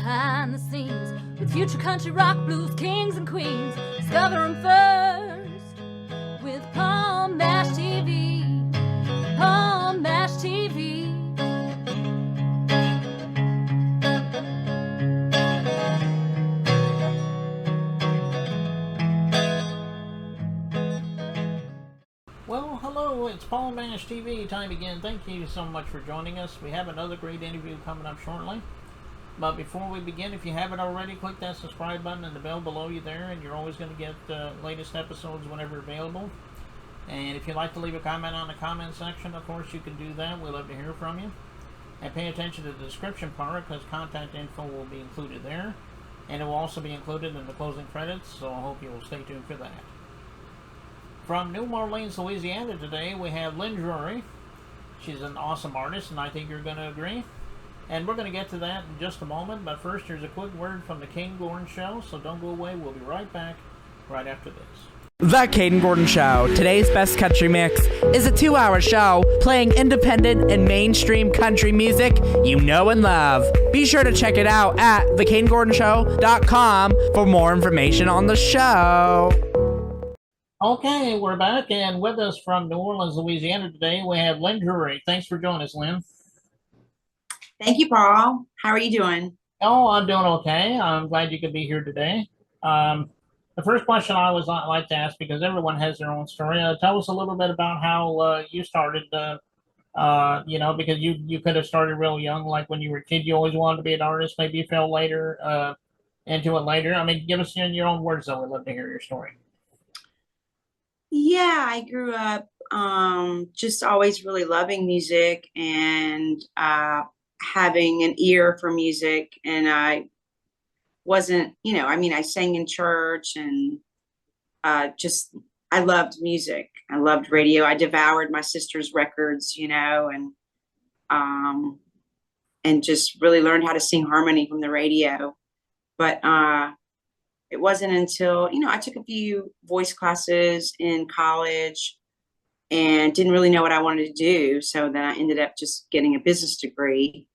behind the scenes with future country rock blues kings and queens. Discover 'em first with Palm Mash TV. Palm Mash TV. Well, hello, it's Paul Mash TV time again. Thank you so much for joining us. We have another great interview coming up shortly. But before we begin, if you haven't already, click that subscribe button and the bell below you there, and you're always going to get the latest episodes whenever available. And if you'd like to leave a comment on the comment section, of course, you can do that. We'd love to hear from you. And pay attention to the description part, because contact info will be included there. And it will also be included in the closing credits, so I hope you will stay tuned for that. From New Orleans, Louisiana today, we have Lynn Drury. She's an awesome artist, and I think you're going to agree. And we're going to get to that in just a moment, but first here's a quick word from the Caden Gordon Show, so don't go away. We'll be right back right after this. The Caden Gordon Show. Today's best country mix is a 2-hour show playing independent and mainstream country music you know and love. Be sure to check it out at thecadengordonshow.com for more information on the show. Okay, we're back, and with us from New Orleans, Louisiana today, we have Lynn Drury. Thanks for joining us, Lynn. Thank you, Paul. How are you doing? Oh, I'm doing okay. I'm glad you could be here today. The first question I always like to ask, because everyone has their own story, tell us a little bit about how you started, because you could have started real young, like when you were a kid, you always wanted to be an artist. Maybe you fell later into it later. I mean, give us in your own words, though. We'd love to hear your story. Yeah, I grew up just always really loving music and having an ear for music. And I wasn't, I sang in church and I loved music. I loved radio. I devoured my sister's records, and just really learned how to sing harmony from the radio. But it wasn't until, I took a few voice classes in college and didn't really know what I wanted to do. So then I ended up just getting a business degree.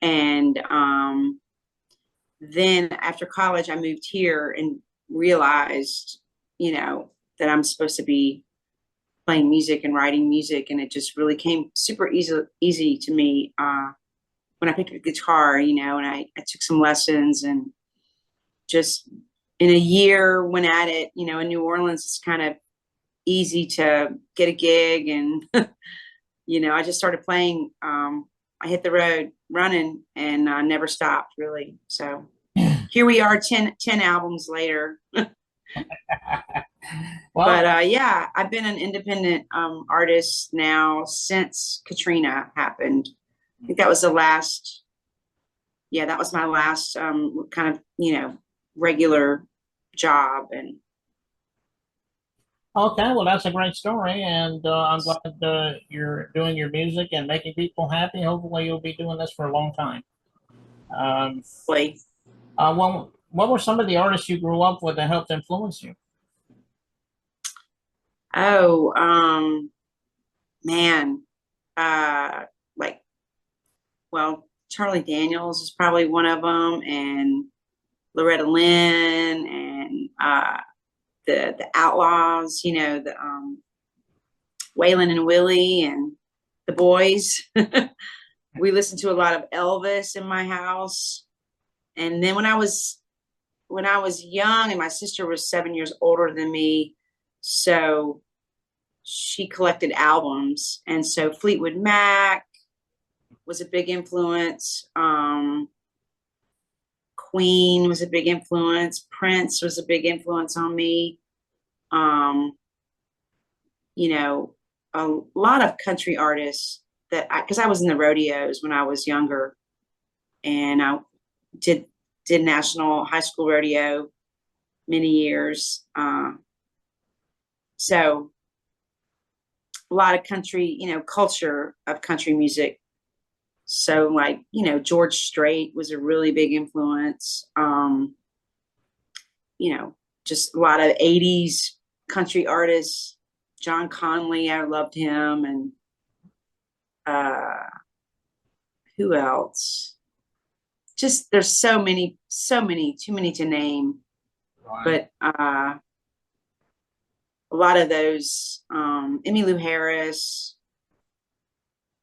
And then after college, I moved here and realized, that I'm supposed to be playing music and writing music. And it just really came super easy to me when I picked up the guitar, and I took some lessons and just in a year went at it. In New Orleans, it's kind of easy to get a gig, and I just started playing. I hit the road running and never stopped, really. So here we are 10 albums later. Well, But yeah, I've been an independent artist now since Katrina happened. I think that was that was my last kind of, regular job. And okay, well, that's a great story, and I'm glad you're doing your music and making people happy. Hopefully, you'll be doing this for a long time. please. Well, what were some of the artists you grew up with that helped influence you? Oh, man. Charlie Daniels is probably one of them, and Loretta Lynn, and the Outlaws, Waylon and Willie and the Boys. We listened to a lot of Elvis in my house. And then when I was young, and my sister was 7 years older than me, so she collected albums. And so Fleetwood Mac was a big influence. Queen was a big influence. Prince was a big influence on me. A lot of country artists because I was in the rodeos when I was younger, and I did national high school rodeo many years. So a lot of country, culture of country music. So George Strait was a really big influence. Just a lot of 80s country artists. John Conley, I loved him. And who else? just there's so many, too many to name. Right. But a lot of those, Emmylou Harris,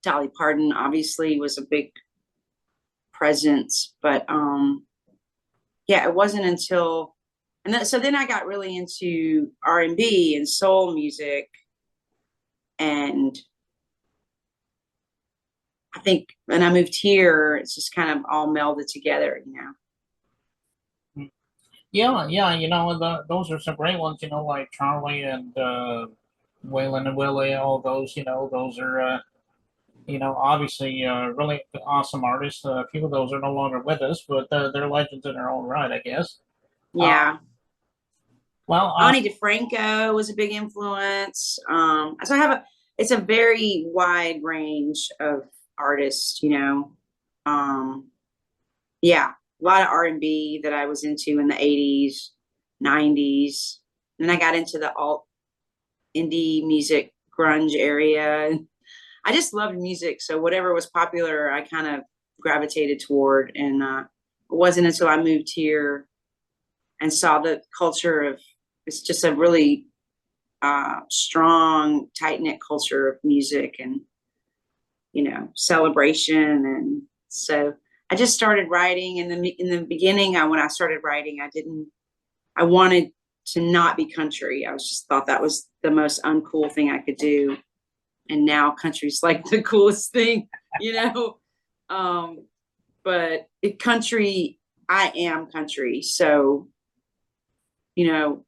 Dolly Parton obviously was a big presence, but yeah, it wasn't until so then I got really into R&B and soul music, and I think when I moved here, it's just kind of all melded together, you know. Yeah, those are some great ones, like Charlie and Waylon and Willie, all those, those are, obviously really awesome artists. A few of those are no longer with us, but they're legends in their own right, I guess. Uh, Yeah. well, Ani DeFranco was a big influence. So it's a very wide range of artists, you know. Yeah, a lot of R&B that I was into in the 80s, 90s. And then I got into the alt indie music grunge area. I just loved music. So whatever was popular, I kind of gravitated toward. And it wasn't until I moved here and saw the culture of, it's just a really strong, tight knit culture of music and, you know, celebration. And so I just started writing. In the beginning, when I started writing, I wanted to not be country. I was just thought that was the most uncool thing I could do. And now country's like the coolest thing, you know. But country, I am country. So, you know,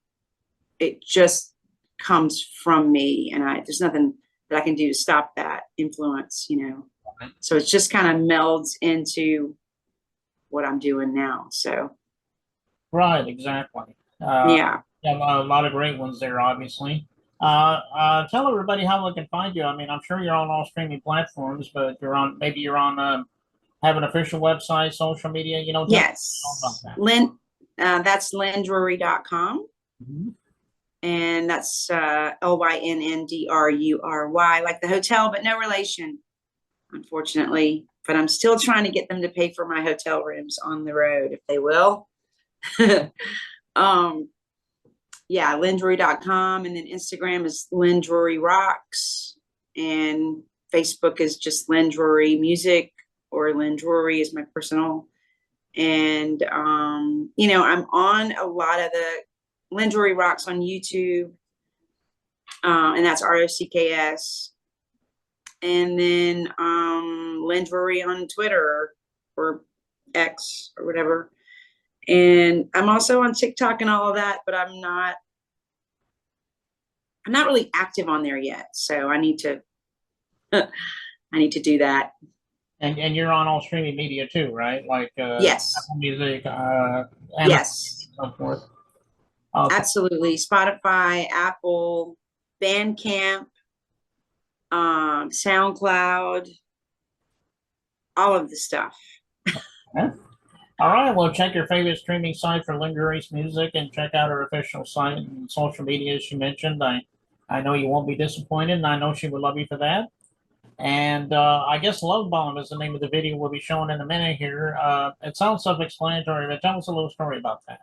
it just comes from me, and there's nothing that I can do to stop that influence, you know. So it just kind of melds into what I'm doing now. So right, exactly. yeah. Yeah, a lot of great ones there, obviously. Tell everybody how they can find you. I mean, I'm sure you're on all streaming platforms, but maybe you're on, have an official website, social media, tell Yes. about that. Lynn, that's lyndrury.com. Mm-hmm. And that's LYNNDRURY, like the hotel, but no relation, unfortunately. But I'm still trying to get them to pay for my hotel rooms on the road, if they will. Yeah, lyndrury.com. And then Instagram is Lynn Drury Rocks. And Facebook is just Lynn Drury Music, or Lynn Drury is my personal. And, you know, I'm on a lot of the Lynn Drury Rocks on YouTube. And that's ROCKS. And then Lynn Drury on Twitter or X or whatever. And I'm also on TikTok and all of that, but I'm not really active on there yet. So I need to do that. And you're on all streaming media too, right? Like Yes. Apple Music, Yes. and so forth. Okay. Absolutely. Spotify, Apple, Bandcamp, SoundCloud, all of the stuff. Okay. All right, well, check your favorite streaming site for Lynn Drury's music and check out her official site and social media, as she mentioned. I know you won't be disappointed, and I know she would love you for that. And I guess Love Bomb is the name of the video we'll be showing in a minute here. It sounds self-explanatory, but tell us a little story about that.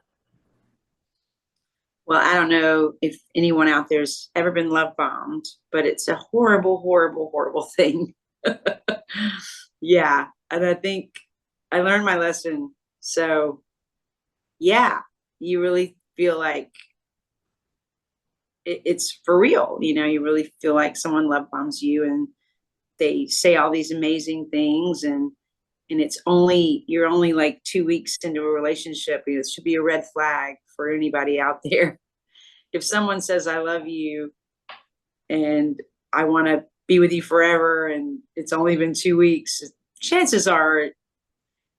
Well, I don't know if anyone out there's ever been love bombed, but it's a horrible, horrible, horrible thing. Yeah. And I think I learned my lesson. So yeah, you really feel like it's for real. You know, you really feel like someone love bombs you, and they say all these amazing things, and you're only like 2 weeks into a relationship. It should be a red flag for anybody out there. If someone says, I love you and I want to be with you forever, and it's only been 2 weeks, chances are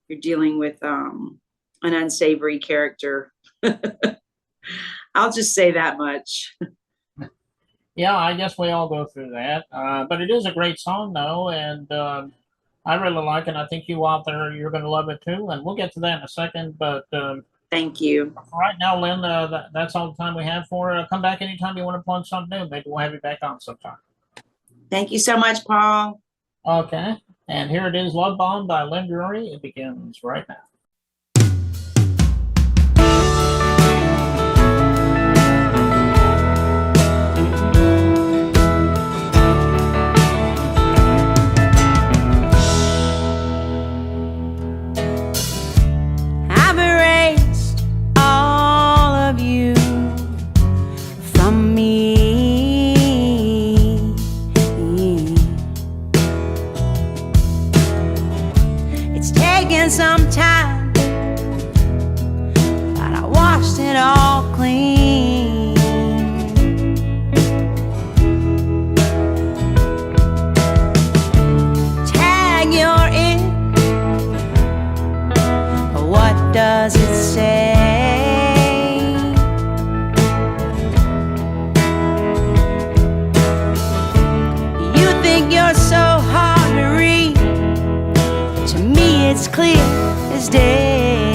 you're dealing with an unsavory character. I'll just say that much. Yeah, I guess we all go through that. But it is a great song, though, and I really like it. I think you out there, you're going to love it, too. And we'll get to that in a second. But Thank you. right now, Lynn, that's all the time we have for her. Come back anytime you want to plug something new. Maybe we'll have you back on sometime. Thank you so much, Paul. Okay. And here it is, Love Bomb by Lynn Drury. It begins right now. been some time, but I washed it all clean. Tag you're in, what does it say? You think you're so hard to read, to me it's clear as day.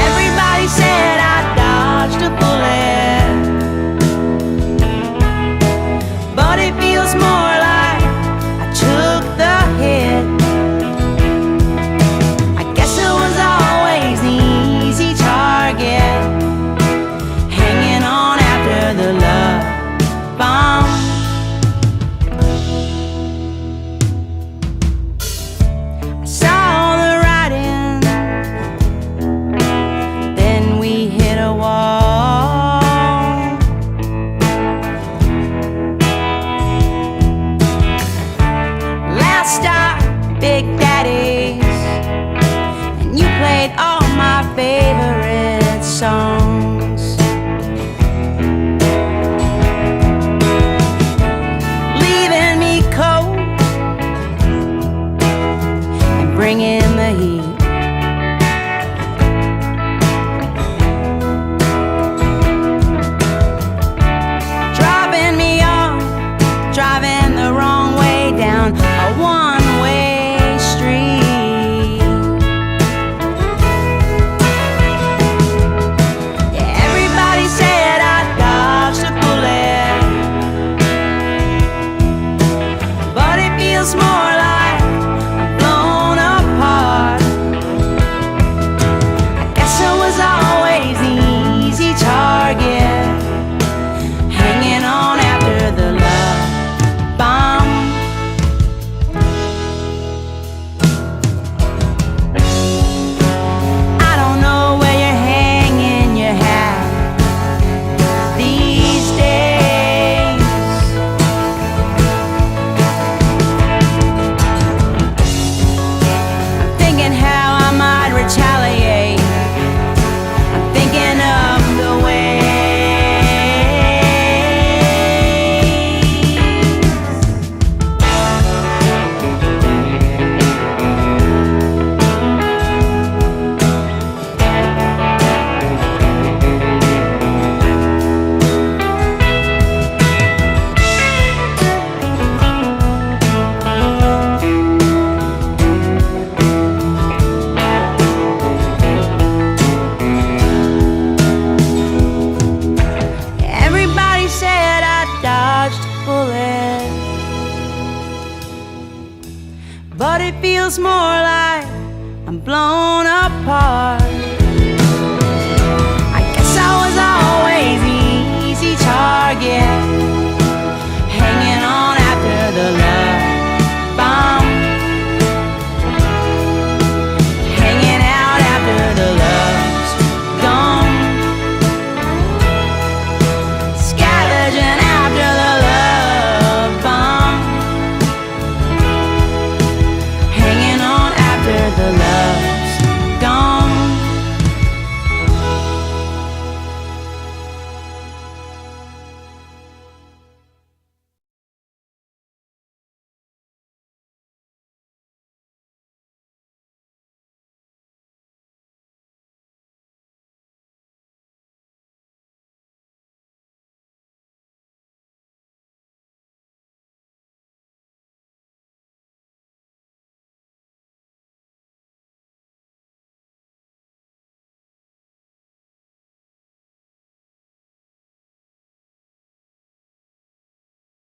Everybody said I dodged a bullet, but it feels more like I took the hit. I guess I was always the easy target, hanging on after the love bomb. I saw the writing, then we hit a wall. Last stop, Big Daddy's, and you played all my favorite songs. Leaving me cold and bringing the heat. Dropping me off, driving the wrong way down a one-way street. Yeah, everybody said I dodged a bullet, but it feels more like I'm blown apart. I guess I was always the easy target, hanging on after the love bomb. I don't know where you're hanging your hat these days. I'm thinking how I might retaliate. I'm thinking of the ways. Everybody said I dodged a bullet, but it feels more like I'm blown apart.